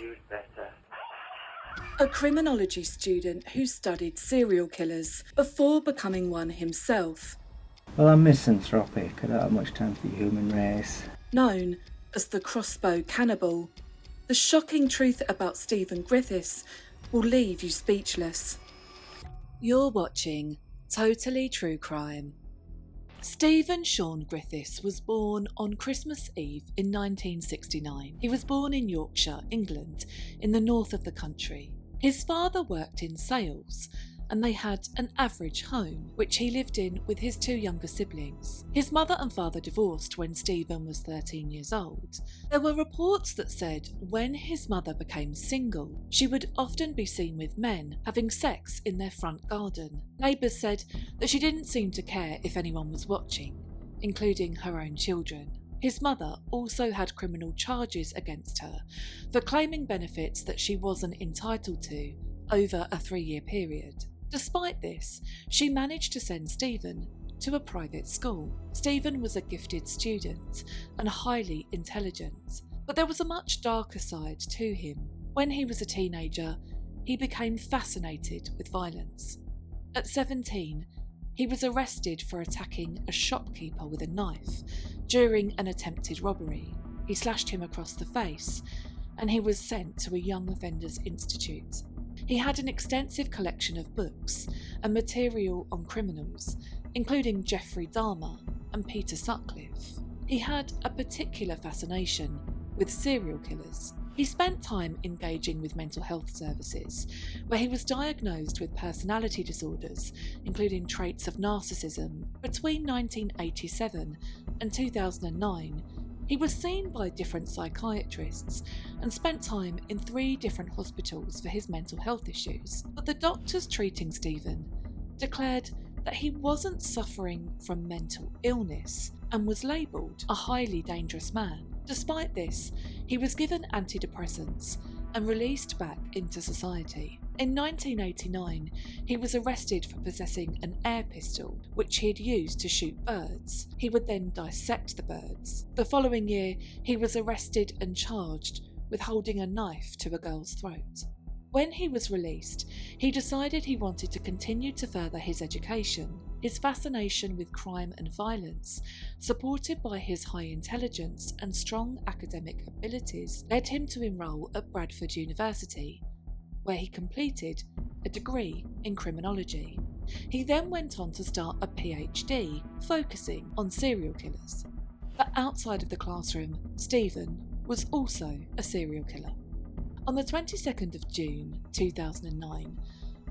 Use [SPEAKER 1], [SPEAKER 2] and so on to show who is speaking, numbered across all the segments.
[SPEAKER 1] you'd better.
[SPEAKER 2] A criminology student who studied serial killers before becoming one himself.
[SPEAKER 3] Well, I'm misanthropic. I don't have much time for the human race.
[SPEAKER 2] Known as the Crossbow Cannibal, the shocking truth about Stephen Griffiths will leave you speechless. You're watching Totally True Crime. Stephen Sean Griffiths was born on Christmas Eve in 1969. He was born in Yorkshire, England, in the north of the country. His father worked in sales, and they had an average home, which he lived in with his two younger siblings. His mother and father divorced when Stephen was 13 years old. There were reports that said when his mother became single, she would often be seen with men having sex in their front garden. Neighbours said that she didn't seem to care if anyone was watching, including her own children. His mother also had criminal charges against her for claiming benefits that she wasn't entitled to over a 3-year period. Despite this, she managed to send Stephen to a private school. Stephen was a gifted student and highly intelligent, but there was a much darker side to him. When he was a teenager, he became fascinated with violence. At 17, he was arrested for attacking a shopkeeper with a knife during an attempted robbery. He slashed him across the face, and he was sent to a young offenders institute. He had an extensive collection of books and material on criminals, including Jeffrey Dahmer and Peter Sutcliffe. He had a particular fascination with serial killers. He spent time engaging with mental health services, where he was diagnosed with personality disorders, including traits of narcissism. Between 1987 and 2009, he was seen by different psychiatrists and spent time in 3 different hospitals for his mental health issues. But the doctors treating Stephen declared that he wasn't suffering from mental illness and was labelled a highly dangerous man. Despite this, he was given antidepressants and released back into society. In 1989, he was arrested for possessing an air pistol, which he had used to shoot birds. He would then dissect the birds. The following year, he was arrested and charged with holding a knife to a girl's throat. When he was released, he decided he wanted to continue to further his education. His fascination with crime and violence, supported by his high intelligence and strong academic abilities, led him to enrol at Bradford University, where he completed a degree in criminology. He then went on to start a PhD, focusing on serial killers. But outside of the classroom, Stephen was also a serial killer. On the 22nd of June 2009,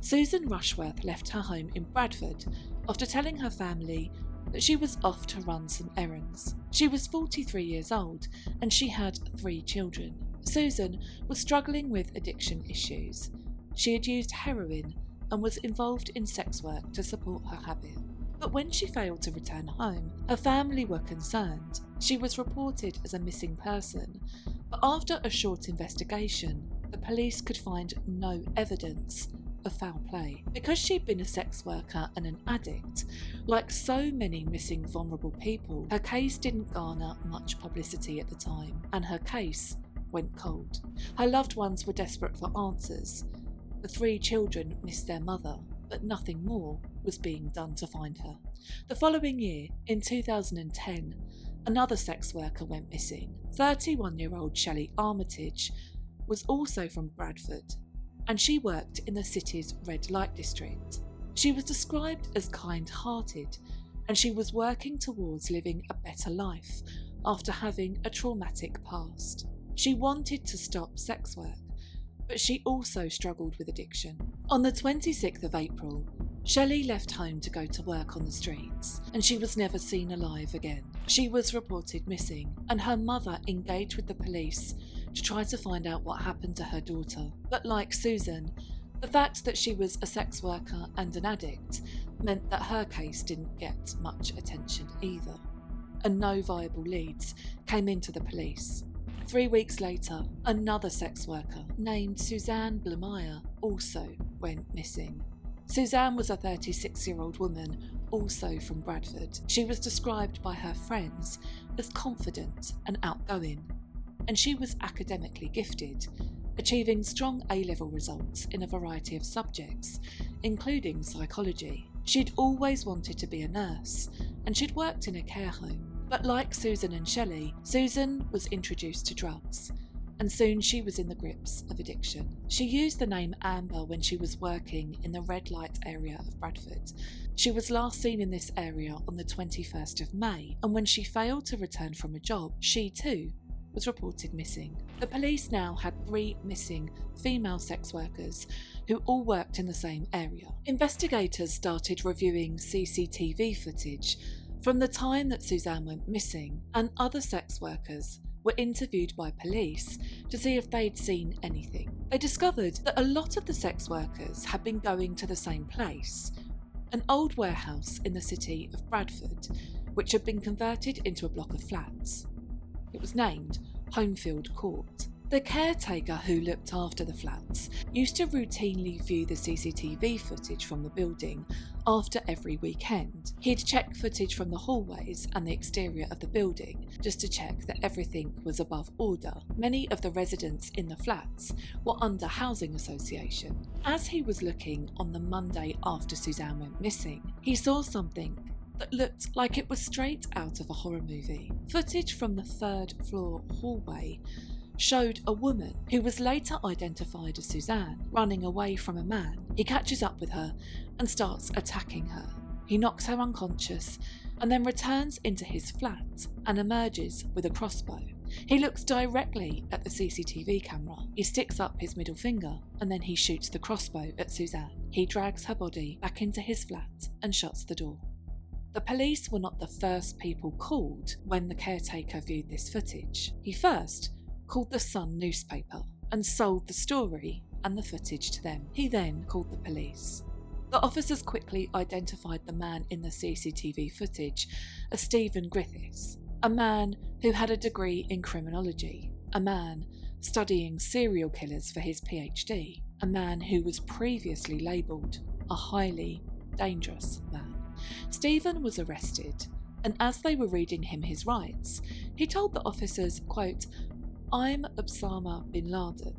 [SPEAKER 2] Susan Rushworth left her home in Bradford after telling her family that she was off to run some errands. She was 43 years old and she had 3 children. Susan was struggling with addiction issues. She had used heroin and was involved in sex work to support her habit. But when she failed to return home, her family were concerned. She was reported as a missing person, but after a short investigation, the police could find no evidence of foul play. Because she'd been a sex worker and an addict, like so many missing vulnerable people, her case didn't garner much publicity at the time, and her case went cold. Her loved ones were desperate for answers. The 3 children missed their mother, but nothing more was being done to find her. The following year, in 2010, another sex worker went missing. 31-year-old Shelley Armitage was also from Bradford, and she worked in the city's red light district. She was described as kind-hearted, and she was working towards living a better life after having a traumatic past. She wanted to stop sex work, but she also struggled with addiction. On the 26th of April, Shelley left home to go to work on the streets, and she was never seen alive again. She was reported missing, and her mother engaged with the police to try to find out what happened to her daughter. But like Susan, the fact that she was a sex worker and an addict meant that her case didn't get much attention either, and no viable leads came into the police. 3 weeks later, another sex worker named Suzanne Blamire also went missing. Suzanne was a 36-year-old woman, also from Bradford. She was described by her friends as confident and outgoing, and she was academically gifted, achieving strong A-level results in a variety of subjects, including psychology. She'd always wanted to be a nurse, and she'd worked in a care home. But like Susan and Shelley, Susan was introduced to drugs, and soon she was in the grips of addiction. She used the name Amber when she was working in the red light area of Bradford. She was last seen in this area on the 21st of May, and when she failed to return from a job, she too was reported missing. The police now had 3 missing female sex workers who all worked in the same area. Investigators started reviewing CCTV footage from the time that Suzanne went missing, and other sex workers were interviewed by police to see if they'd seen anything. They discovered that a lot of the sex workers had been going to the same place, an old warehouse in the city of Bradford, which had been converted into a block of flats. It was named Homefield Court. The caretaker who looked after the flats used to routinely view the CCTV footage from the building after every weekend. He'd check footage from the hallways and the exterior of the building just to check that everything was above order. Many of the residents in the flats were under housing association. As he was looking on the Monday after Suzanne went missing, he saw something that looked like it was straight out of a horror movie. Footage from the 3rd floor hallway showed a woman who was later identified as Suzanne running away from a man. He catches up with her and starts attacking her. He knocks her unconscious and then returns into his flat and emerges with a crossbow. He looks directly at the CCTV camera. He sticks up his middle finger and then he shoots the crossbow at Suzanne. He drags her body back into his flat and shuts the door. The police were not the first people called when the caretaker viewed this footage. He first called the Sun newspaper and sold the story and the footage to them. He then called the police. The officers quickly identified the man in the CCTV footage as Stephen Griffiths, a man who had a degree in criminology, a man studying serial killers for his PhD, a man who was previously labelled a highly dangerous man. Stephen was arrested, and as they were reading him his rights, he told the officers, quote, "I'm Osama bin Laden."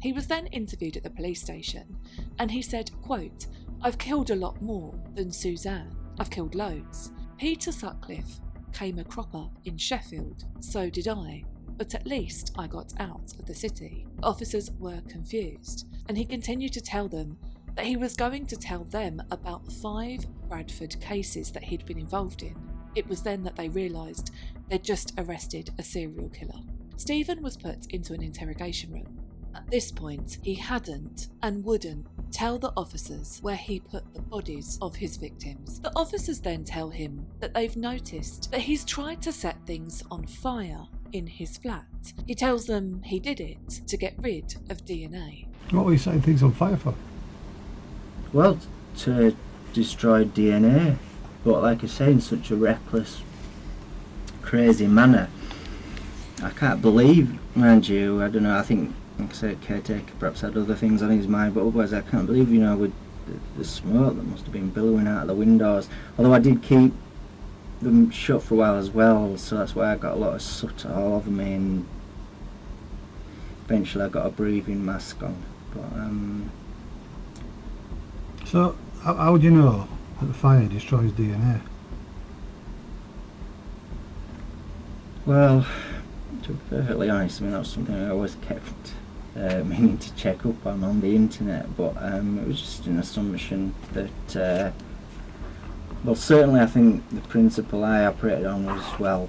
[SPEAKER 2] He was then interviewed at the police station, and he said, quote, "I've killed a lot more than Suzanne. I've killed loads. Peter Sutcliffe came a cropper in Sheffield, so did I, but at least I got out of the city." The officers were confused, and he continued to tell them that he was going to tell them about 5 Bradford cases that he'd been involved in. It was then that they realised they'd just arrested a serial killer. Stephen was put into an interrogation room. At this point, he hadn't and wouldn't tell the officers where he put the bodies of his victims. The officers then tell him that they've noticed that he's tried to set things on fire in his flat. He tells them he did it to get rid of DNA.
[SPEAKER 1] What were you setting things on fire for?
[SPEAKER 3] Well, to destroy DNA, but like I say, in such a reckless, crazy manner. I can't believe, mind you, I don't know, I think, like I said, caretaker perhaps had other things on his mind, but otherwise I can't believe, with the smoke that must have been billowing out of the windows. Although I did keep them shut for a while as well, so that's why I got a lot of soot all over me, and eventually I got a breathing mask on. But
[SPEAKER 1] So, how would you know that the fire destroys DNA?
[SPEAKER 3] well, to be perfectly honest, that was something I always kept meaning to check up on the internet, but it was just an assumption that, well, certainly I think the principle I operated on was, well,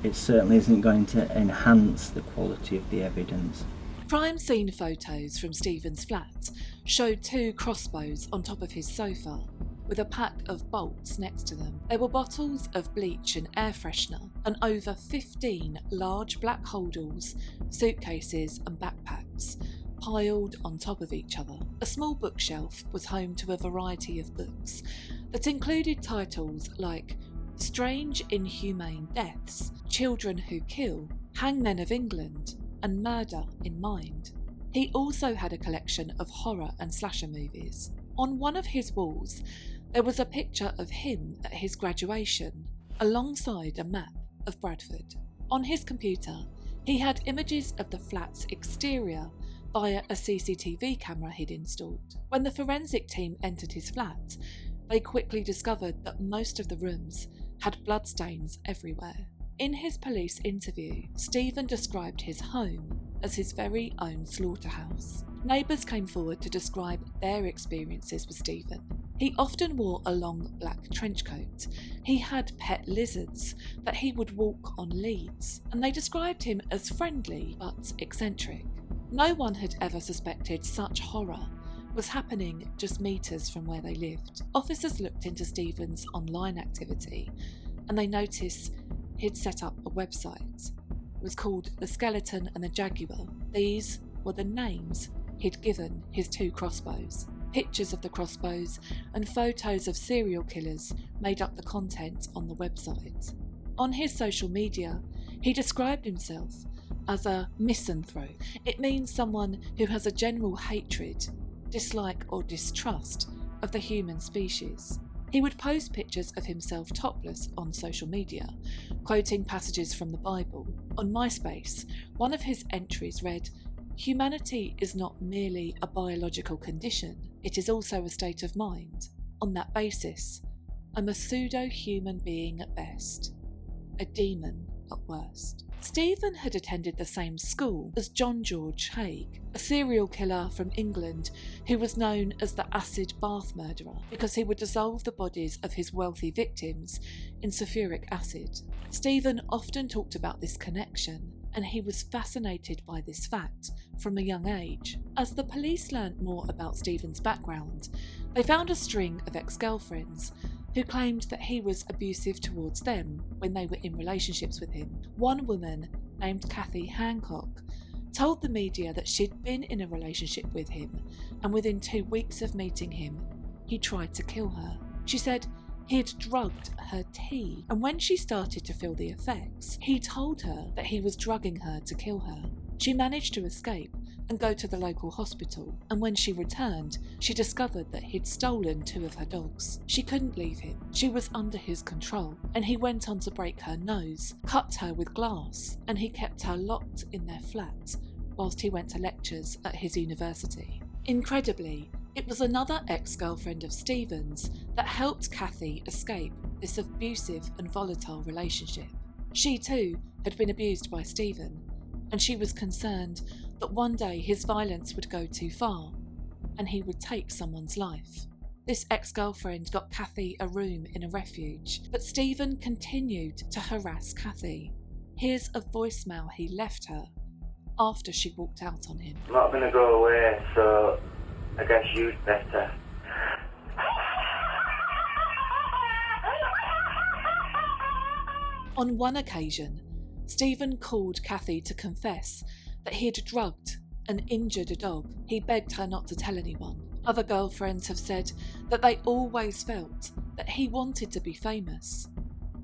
[SPEAKER 3] it certainly isn't going to enhance the quality of the evidence.
[SPEAKER 2] Crime scene photos from Stephen's flat showed 2 crossbows on top of his sofa, with a pack of bolts next to them. There were bottles of bleach and air freshener, and over 15 large black holdalls, suitcases and backpacks piled on top of each other. A small bookshelf was home to a variety of books that included titles like Strange Inhumane Deaths, Children Who Kill, Hangmen of England, and Murder in Mind. He also had a collection of horror and slasher movies. On one of his walls, there was a picture of him at his graduation, alongside a map of Bradford. On his computer, He had images of the flat's exterior via a CCTV camera he'd installed. When the forensic team entered his flat, they quickly discovered that most of the rooms had bloodstains everywhere. In his police interview, Stephen described his home as his very own slaughterhouse. Neighbours came forward to describe their experiences with Stephen. He often wore a long black trench coat. He had pet lizards that he would walk on leads, and they described him as friendly but eccentric. No one had ever suspected such horror was happening just metres from where they lived. Officers looked into Stephen's online activity, and they noticed he'd set up a website. It was called The Skeleton and the Jaguar. These were the names he'd given his 2 crossbows. Pictures of the crossbows and photos of serial killers made up the content on the website. On his social media, he described himself as a misanthrope. It means someone who has a general hatred, dislike or distrust of the human species. He would post pictures of himself topless on social media, quoting passages from the Bible. On MySpace, one of his entries read, "Humanity is not merely a biological condition, it is also a state of mind. On that basis, I'm a pseudo-human being at best, a demon at worst." Stephen had attended the same school as John George Haigh, a serial killer from England who was known as the acid bath murderer because he would dissolve the bodies of his wealthy victims in sulfuric acid. Stephen often talked about this connection, and he was fascinated by this fact from a young age. As the police learnt more about Stephen's background, they found a string of ex-girlfriends who claimed that he was abusive towards them when they were in relationships with him. One woman, named Kathy Hancock, told the media that she'd been in a relationship with him, and within 2 weeks of meeting him, he tried to kill her. She said he'd drugged her tea, and when she started to feel the effects, he told her that he was drugging her to kill her. She managed to escape and go to the local hospital, and when she returned, she discovered that he'd stolen 2 of her dogs. She couldn't leave him. She was under his control, and he went on to break her nose, cut her with glass, and he kept her locked in their flat whilst he went to lectures at his university. Incredibly, it was another ex-girlfriend of Stephen's that helped Kathy escape this abusive and volatile relationship. She too had been abused by Stephen, and she was concerned that one day his violence would go too far and he would take someone's life. This ex-girlfriend got Kathy a room in a refuge, but Stephen continued to harass Kathy. Here's a voicemail he left her after she walked out on him.
[SPEAKER 4] "I'm not going to go away, so I guess you'd better."
[SPEAKER 2] On one occasion, Stephen called Kathy to confess that he had drugged and injured a dog. He begged her not to tell anyone. Other girlfriends have said that they always felt that he wanted to be famous.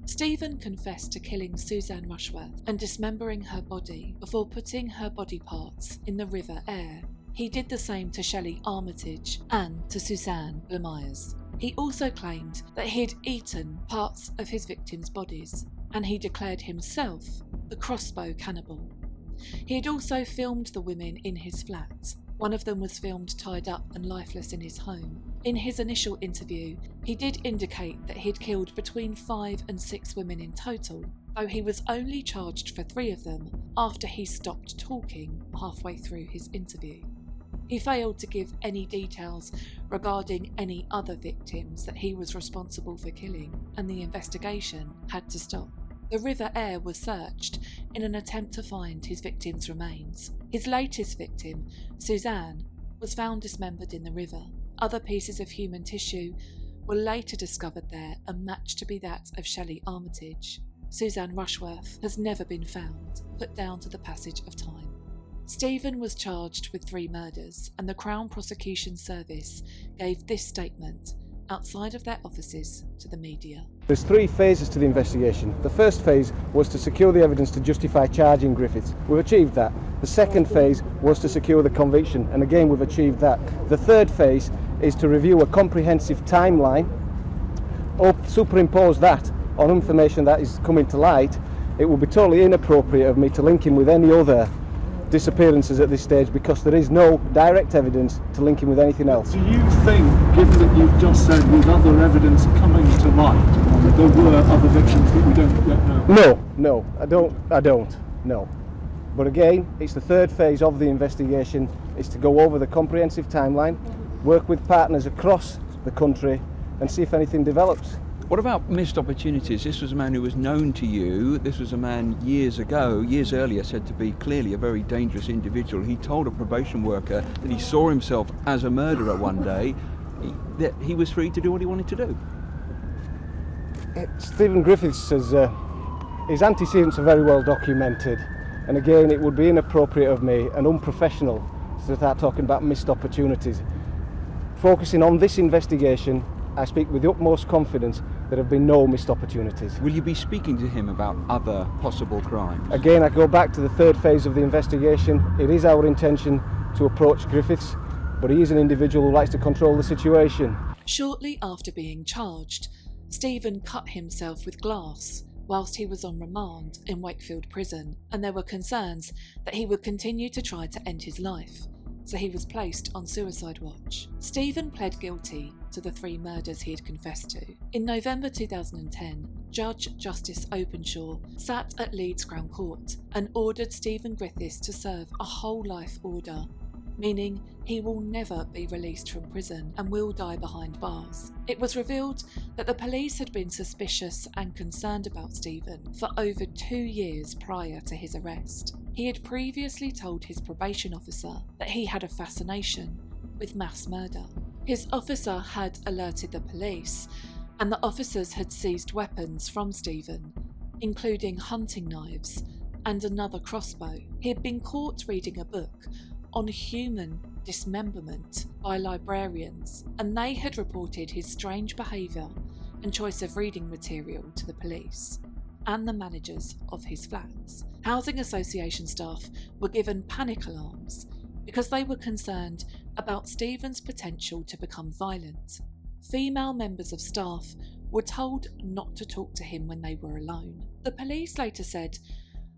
[SPEAKER 2] Stephen confessed to killing Suzanne Rushworth and dismembering her body before putting her body parts in the River Aire. He did the same to Shelley Armitage and to Suzanne Blamires. He also claimed that he had eaten parts of his victims' bodies, and he declared himself the Crossbow Cannibal. He had also filmed the women in his flat. One of them was filmed tied up and lifeless in his home. In his initial interview, he did indicate that he'd killed between 5 and 6 women in total, though he was only charged for 3 of them after he stopped talking halfway through his interview. He failed to give any details regarding any other victims that he was responsible for killing, and the investigation had to stop. The River Aire was searched in an attempt to find his victims' remains. His latest victim, Suzanne, was found dismembered in the river. Other pieces of human tissue were later discovered there and matched to be that of Shelley Armitage. Suzanne Rushworth has never been found, put down to the passage of time. Stephen was charged with 3 murders, and the Crown Prosecution Service gave this statement outside of their offices to the media.
[SPEAKER 5] There's 3 phases to the investigation. The first phase was to secure the evidence to justify charging Griffiths. We've achieved that. The second phase was to secure the conviction, and again we've achieved that. The third phase is to review a comprehensive timeline, superimpose that on information that is coming to light, it would be totally inappropriate of me to link him with any other disappearances at this stage, because there is no direct evidence to link him with anything else.
[SPEAKER 6] Do you think, given that you've just said with other evidence coming to light, there were other victims that we don't yet know?
[SPEAKER 5] No, I don't, no. But again, it's the third phase of the investigation. It's to go over the comprehensive timeline, work with partners across the country and see if anything develops.
[SPEAKER 7] What about missed opportunities? This was a man who was known to you. This was a man years earlier, said to be clearly a very dangerous individual. He told a probation worker that he saw himself as a murderer one day, that he was free to do what he wanted to do.
[SPEAKER 5] Stephen Griffiths says his antecedents are very well documented, and again, it would be inappropriate of me and unprofessional to start talking about missed opportunities. Focusing on this investigation, I speak with the utmost confidence there have been no missed opportunities.
[SPEAKER 7] Will you be speaking to him about other possible crimes?
[SPEAKER 5] Again, I go back to the third phase of the investigation. It is our intention to approach Griffiths, but he is an individual who likes to control the situation.
[SPEAKER 2] Shortly after being charged, Stephen cut himself with glass whilst he was on remand in Wakefield Prison, and there were concerns that he would continue to try to end his life, so he was placed on suicide watch. Stephen pled guilty to the 3 murders he had confessed to. In November 2010, Judge Justice Openshaw sat at Leeds Crown Court and ordered Stephen Griffiths to serve a whole life order, meaning he will never be released from prison and will die behind bars. It was revealed that the police had been suspicious and concerned about Stephen for over 2 years prior to his arrest. He had previously told his probation officer that he had a fascination with mass murder. His officer had alerted the police, and the officers had seized weapons from Stephen, including hunting knives and another crossbow. He had been caught reading a book on human dismemberment by librarians, and they had reported his strange behaviour and choice of reading material to the police and the managers of his flats. Housing association staff were given panic alarms because they were concerned about Stephen's potential to become violent. Female members of staff were told not to talk to him when they were alone. The police later said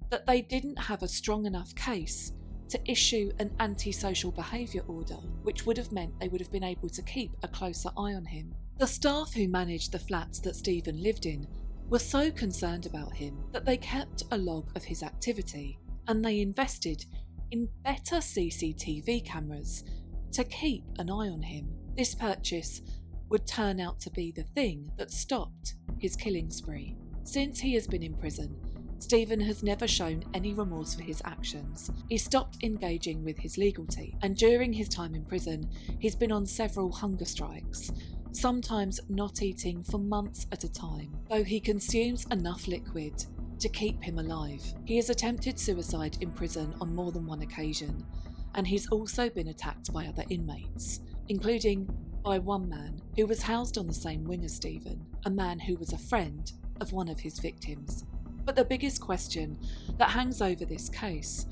[SPEAKER 2] that they didn't have a strong enough case to issue an antisocial behaviour order, which would have meant they would have been able to keep a closer eye on him. The staff who managed the flats that Stephen lived in were so concerned about him that they kept a log of his activity, and they invested in better CCTV cameras to keep an eye on him. This purchase would turn out to be the thing that stopped his killing spree. Since he has been in prison, Stephen has never shown any remorse for his actions. He stopped engaging with his legal team, and during his time in prison, he's been on several hunger strikes, sometimes not eating for months at a time, though he consumes enough liquid to keep him alive. He has attempted suicide in prison on more than one occasion, and he's also been attacked by other inmates, including by one man who was housed on the same wing as Stephen, a man who was a friend of one of his victims. But the biggest question that hangs over this case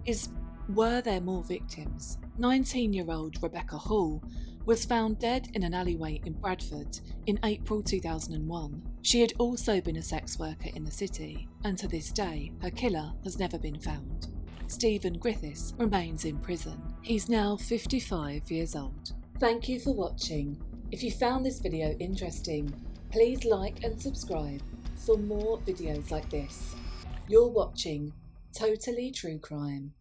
[SPEAKER 2] is, were there more victims? 19-year-old Rebecca Hall was found dead in an alleyway in Bradford in April 2001. She had also been a sex worker in the city, and to this day, her killer has never been found. Stephen Griffiths remains in prison. He's now 55 years old. Thank you for watching. If you found this video interesting, please like and subscribe for more videos like this. You're watching Totally True Crime.